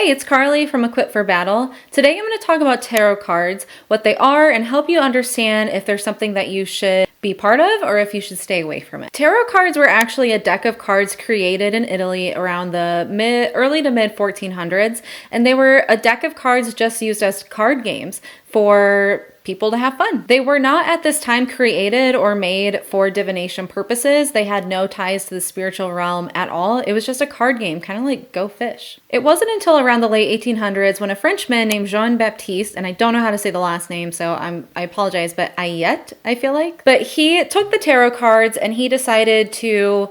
Hey, it's Carly from Equipped for Battle. Today I'm going to talk about tarot cards, what they are, and help you understand if there's something that you should be part of or if you should stay away from it. Tarot cards were actually a deck of cards created in Italy around the early to mid 1400s, and they were a deck of cards just used as card games for people to have fun. They were not at this time created or made for divination purposes. They had no ties to the spiritual realm at all. It was just a card game, kind of like Go Fish. It wasn't until around the late 1800s when a Frenchman named Jean-Baptiste, and I don't know how to say the last name, so I apologize, but Ayette, I feel like. But he took the tarot cards and he decided to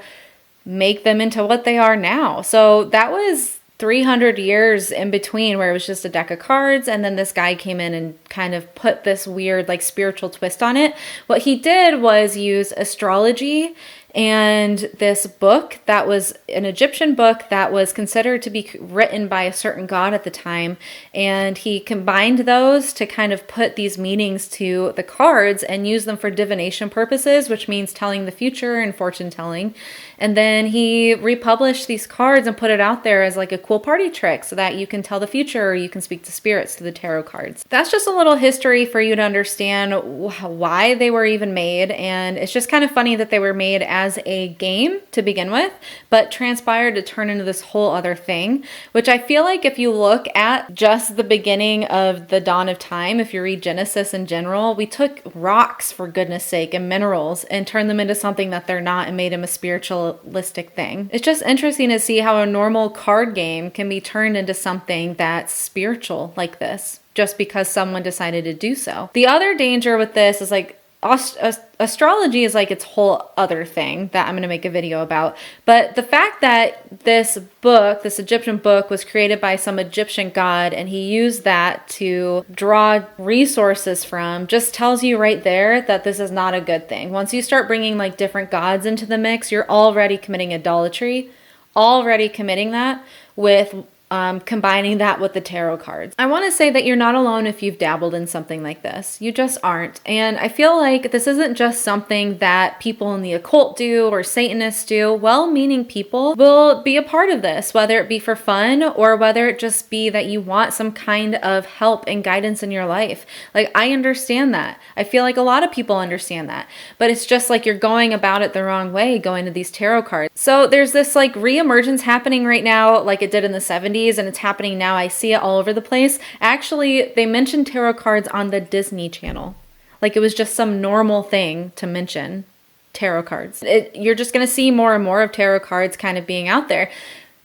make them into what they are now. So that was 300 years in between where it was just a deck of cards, and then this guy came in and kind of put this weird like spiritual twist on it. What he did was use astrology and this book that was an Egyptian book that was considered to be written by a certain god at the time, and he combined those to kind of put these meanings to the cards and use them for divination purposes, which means telling the future and fortune telling. And then he republished these cards and put it out there as like a cool party trick so that you can tell the future or you can speak to spirits through the tarot cards. That's just a little history for you to understand why they were even made, and it's just kind of funny that they were made as a game to begin with, but transpired to turn into this whole other thing, which I feel like if you look at just the beginning of the dawn of time, if you read Genesis in general, we took rocks, for goodness sake, and minerals and turned them into something that they're not and made them a spiritualistic thing. It's just interesting to see how a normal card game can be turned into something that's spiritual like this, just because someone decided to do so. The other danger with this is like astrology is like its whole other thing that I'm going to make a video about. But the fact that this book, this Egyptian book, was created by some Egyptian god and he used that to draw resources from just tells you right there that this is not a good thing. Once you start bringing like different gods into the mix, you're already committing idolatry, already committing that with combining that with the tarot cards. I want to say that you're not alone if you've dabbled in something like this. You just aren't. And I feel like this isn't just something that people in the occult do or Satanists do. Well-meaning people will be a part of this, whether it be for fun or whether it just be that you want some kind of help and guidance in your life. Like, I understand that. I feel like a lot of people understand that. But it's just like you're going about it the wrong way, going to these tarot cards. So there's this like reemergence happening right now, like it did in the 70s. And it's happening now. I see it all over the place. Actually, they mentioned tarot cards on the Disney Channel. Like it was just some normal thing to mention tarot cards. You're just going to see more and more of tarot cards kind of being out there.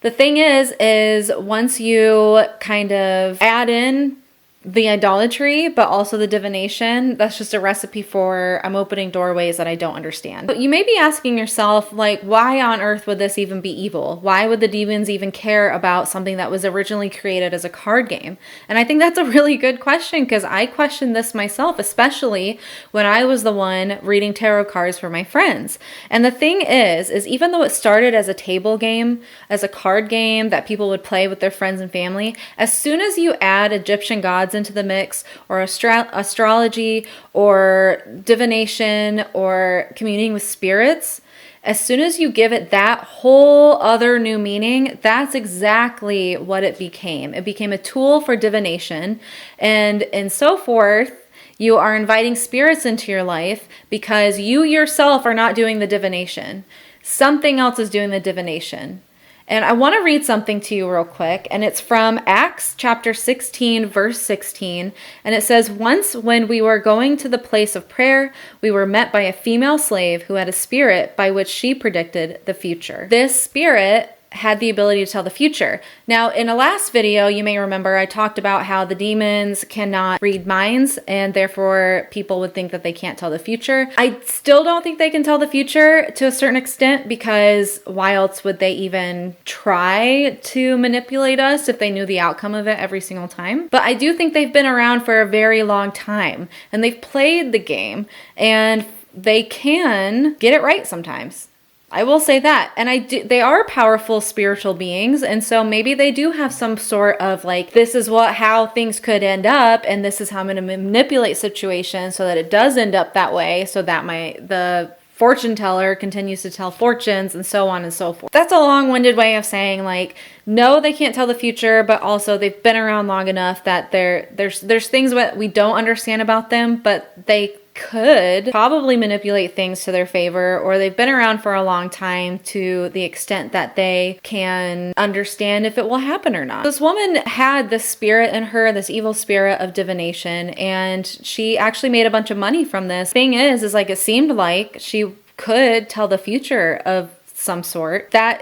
The thing is once you kind of add in the idolatry, but also the divination, that's just a recipe for I'm opening doorways that I don't understand. But you may be asking yourself, like, why on earth would this even be evil? Why would the demons even care about something that was originally created as a card game? And I think that's a really good question, because I questioned this myself, especially when I was the one reading tarot cards for my friends. And the thing is even though it started as a table game, as a card game that people would play with their friends and family, as soon as you add Egyptian gods into the mix, or astrology, or divination, or communing with spirits, as soon as you give it that whole other new meaning, that's exactly what it became. It became a tool for divination, and so forth. You are inviting spirits into your life because you yourself are not doing the divination. Something else is doing the divination. And I want to read something to you real quick, and it's from Acts chapter 16, verse 16, and it says, "Once when we were going to the place of prayer, we were met by a female slave who had a spirit by which she predicted the future." This spirit had the ability to tell the future. Now, in a last video, you may remember I talked about how the demons cannot read minds, and therefore people would think that they can't tell the future. I still don't think they can tell the future to a certain extent, because why else would they even try to manipulate us if they knew the outcome of it every single time? But I do think they've been around for a very long time, and they've played the game, and they can get it right sometimes. I will say that. And they are powerful spiritual beings. And so maybe they do have some sort of like, this is how things could end up. And this is how I'm going to manipulate situations so that it does end up that way. So that the fortune teller continues to tell fortunes and so on and so forth. That's a long-winded way of saying like, no, they can't tell the future, but also they've been around long enough that there's things that we don't understand about them, but they could probably manipulate things to their favor, or they've been around for a long time to the extent that they can understand if it will happen or not. This woman had this spirit in her, this evil spirit of divination, and she actually made a bunch of money from this. Thing is like, it seemed like she could tell the future of some sort. That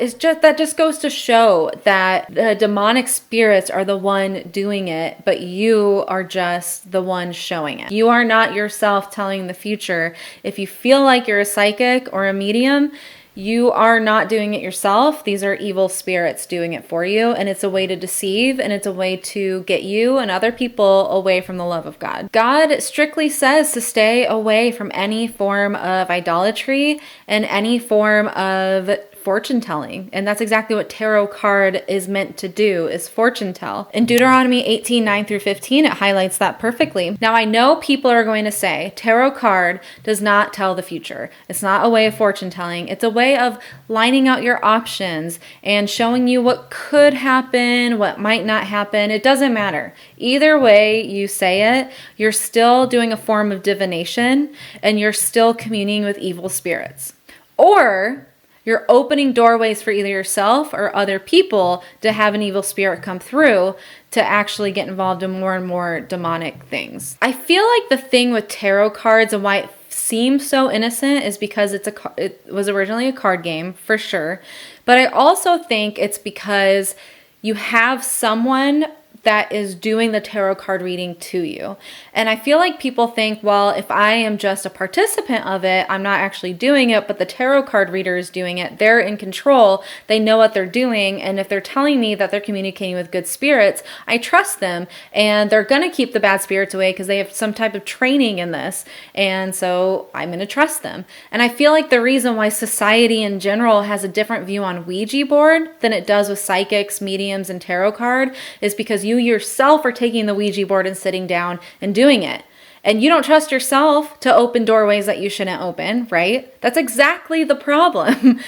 just goes to show that the demonic spirits are the one doing it, but you are just the one showing it. You are not yourself telling the future. If you feel like you're a psychic or a medium, you are not doing it yourself. These are evil spirits doing it for you, and it's a way to deceive, and it's a way to get you and other people away from the love of God. God strictly says to stay away from any form of idolatry and any form of fortune telling. And that's exactly what tarot card is meant to do, is fortune tell. In Deuteronomy 18:9-15, it highlights that perfectly. Now I know people are going to say tarot card does not tell the future. It's not a way of fortune telling. It's a way of lining out your options and showing you what could happen, what might not happen. It doesn't matter. Either way you say it, you're still doing a form of divination and you're still communing with evil spirits. Or you're opening doorways for either yourself or other people to have an evil spirit come through to actually get involved in more and more demonic things. I feel like the thing with tarot cards and why it seems so innocent is because it was originally a card game, for sure. But I also think it's because you have someone that is doing the tarot card reading to you. And I feel like people think, well, if I am just a participant of it, I'm not actually doing it, but the tarot card reader is doing it. They're in control. They know what they're doing. And if they're telling me that they're communicating with good spirits, I trust them. And they're going to keep the bad spirits away because they have some type of training in this. And so I'm going to trust them. And I feel like the reason why society in general has a different view on Ouija board than it does with psychics, mediums, and tarot card is because you yourself are taking the Ouija board and sitting down and doing it. And you don't trust yourself to open doorways that you shouldn't open, right? That's exactly the problem.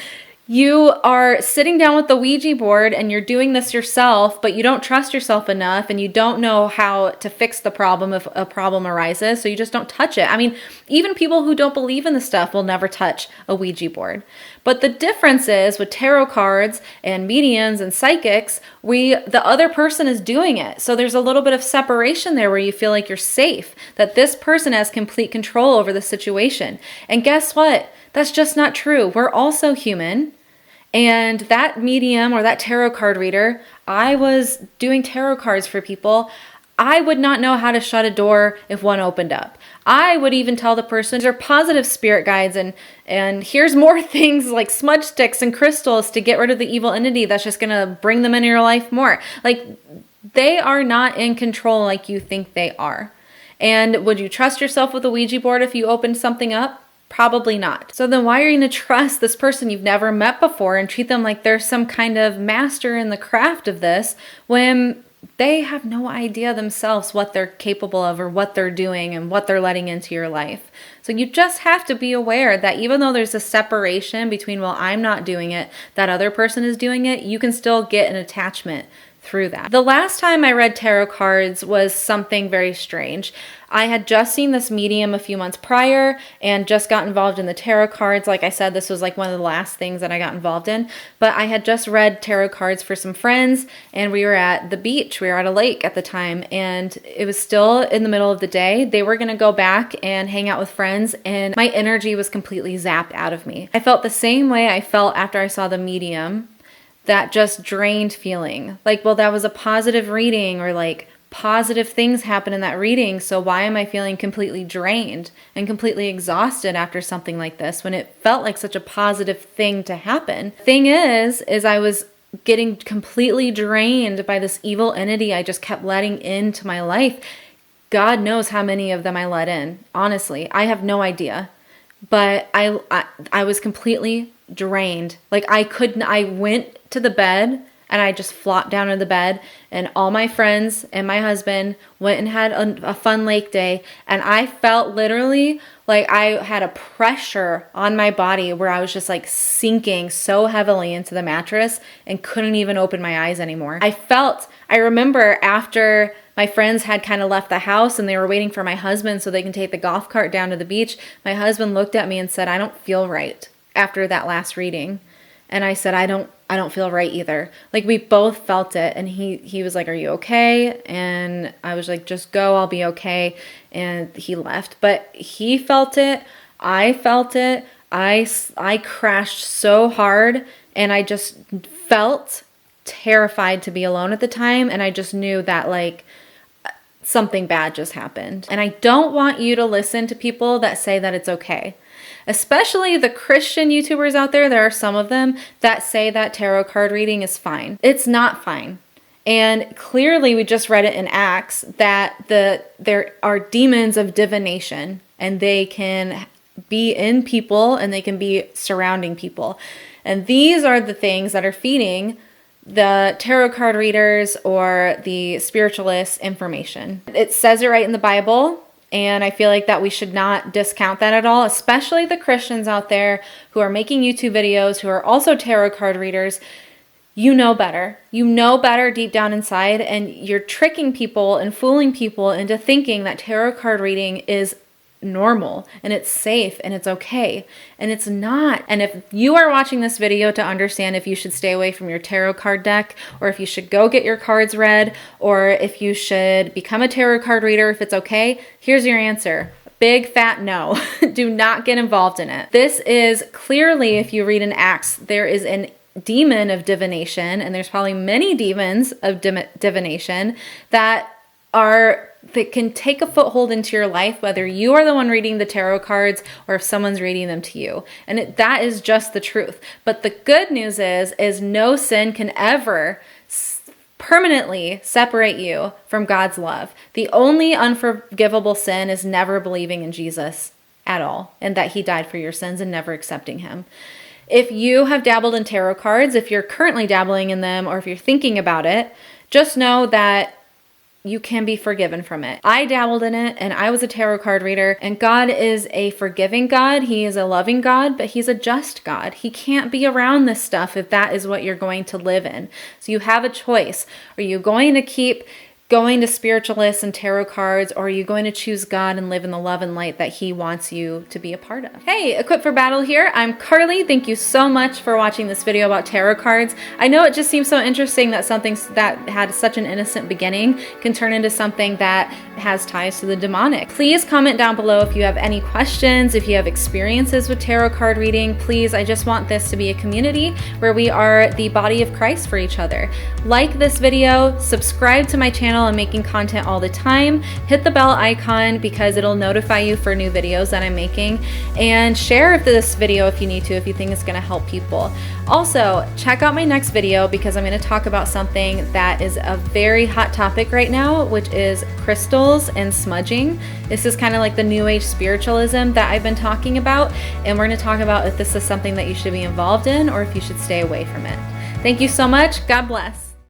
You are sitting down with the Ouija board and you're doing this yourself, but you don't trust yourself enough and you don't know how to fix the problem if a problem arises, so you just don't touch it. I mean, even people who don't believe in this stuff will never touch a Ouija board. But the difference is with tarot cards and mediums and psychics, the other person is doing it. So there's a little bit of separation there where you feel like you're safe, that this person has complete control over the situation. And guess what? That's just not true. We're also human. And that medium or that tarot card reader, I was doing tarot cards for people. I would not know how to shut a door if one opened up. I would even tell the person, they're positive spirit guides and here's more things like smudge sticks and crystals to get rid of the evil entity that's just going to bring them into your life more. Like, they are not in control like you think they are. And would you trust yourself with a Ouija board if you opened something up? Probably not. So then why are you going to trust this person you've never met before and treat them like they're some kind of master in the craft of this when they have no idea themselves what they're capable of or what they're doing and what they're letting into your life? So you just have to be aware that even though there's a separation between, well, I'm not doing it, that other person is doing it, you can still get an attachment through that. The last time I read tarot cards was something very strange. I had just seen this medium a few months prior and just got involved in the tarot cards. Like I said, this was like one of the last things that I got involved in. But I had just read tarot cards for some friends and we were at the beach. We were at a lake at the time and it was still in the middle of the day. They were going to go back and hang out with friends and my energy was completely zapped out of me. I felt the same way I felt after I saw the medium. That just drained feeling. Like, well, that was a positive reading or like positive things happen in that reading. So why am I feeling completely drained and completely exhausted after something like this when it felt like such a positive thing to happen? Thing is I was getting completely drained by this evil entity I just kept letting into my life. God knows how many of them I let in. Honestly, I have no idea. But I was completely drained. Like I went to the bed and I just flopped down in the bed, and all my friends and my husband went and had a fun lake day, and I felt literally like I had a pressure on my body where I was just like sinking so heavily into the mattress and couldn't even open my eyes anymore. I remember after my friends had kind of left the house and they were waiting for my husband so they can take the golf cart down to the beach, my husband looked at me and said, "I don't feel right," after that last reading. And I said, I don't feel right either. Like, we both felt it. And he was like, "Are you okay?" And I was like, "Just go, I'll be okay." And he left. But he felt it. I felt it. I crashed so hard, and I just felt terrified to be alone at the time. And I just knew that, like, something bad just happened. And I don't want you to listen to people that say that it's okay. Especially the Christian YouTubers out there, there are some of them that say that tarot card reading is fine. It's not fine. And clearly we just read it in Acts that there are demons of divination, and they can be in people and they can be surrounding people. And these are the things that are feeding the tarot card readers or the spiritualists information. It says it right in the Bible. And I feel like that we should not discount that at all, especially the Christians out there who are making YouTube videos, who are also tarot card readers. You know better. You know better deep down inside, and you're tricking people and fooling people into thinking that tarot card reading is normal and it's safe and it's okay, and it's not. And if you are watching this video to understand if you should stay away from your tarot card deck, or if you should go get your cards read, or if you should become a tarot card reader if it's okay, here's your answer: big fat no. Do not get involved in it. This is clearly, if you read in Acts, there is an demon of divination, and there's probably many demons of divination that can take a foothold into your life, whether you are the one reading the tarot cards or if someone's reading them to you. And that is just the truth. But the good news is no sin can ever permanently separate you from God's love. The only unforgivable sin is never believing in Jesus at all, and that he died for your sins, and never accepting him. If you have dabbled in tarot cards, if you're currently dabbling in them, or if you're thinking about it, just know that you can be forgiven from it. I dabbled in it, and I was a tarot card reader, and God is a forgiving God. He is a loving God, but he's a just God. He can't be around this stuff if that is what you're going to live in. So you have a choice. Are you going to keep going to spiritualists and tarot cards, or are you going to choose God and live in the love and light that he wants you to be a part of? Hey, Equipped for Battle here. I'm Carly. Thank you so much for watching this video about tarot cards. I know it just seems so interesting that something that had such an innocent beginning can turn into something that has ties to the demonic. Please comment down below if you have any questions, if you have experiences with tarot card reading. Please, I just want this to be a community where we are the body of Christ for each other. Like this video, subscribe to my channel. I'm making content all the time. Hit the bell icon because it'll notify you for new videos that I'm making, and share this video if you need to, if you think it's going to help people. Also, check out my next video because I'm going to talk about something that is a very hot topic right now, which is crystals and smudging. This is kind of like the new age spiritualism that I've been talking about, and we're going to talk about if this is something that you should be involved in or if you should stay away from it. Thank you so much. God bless.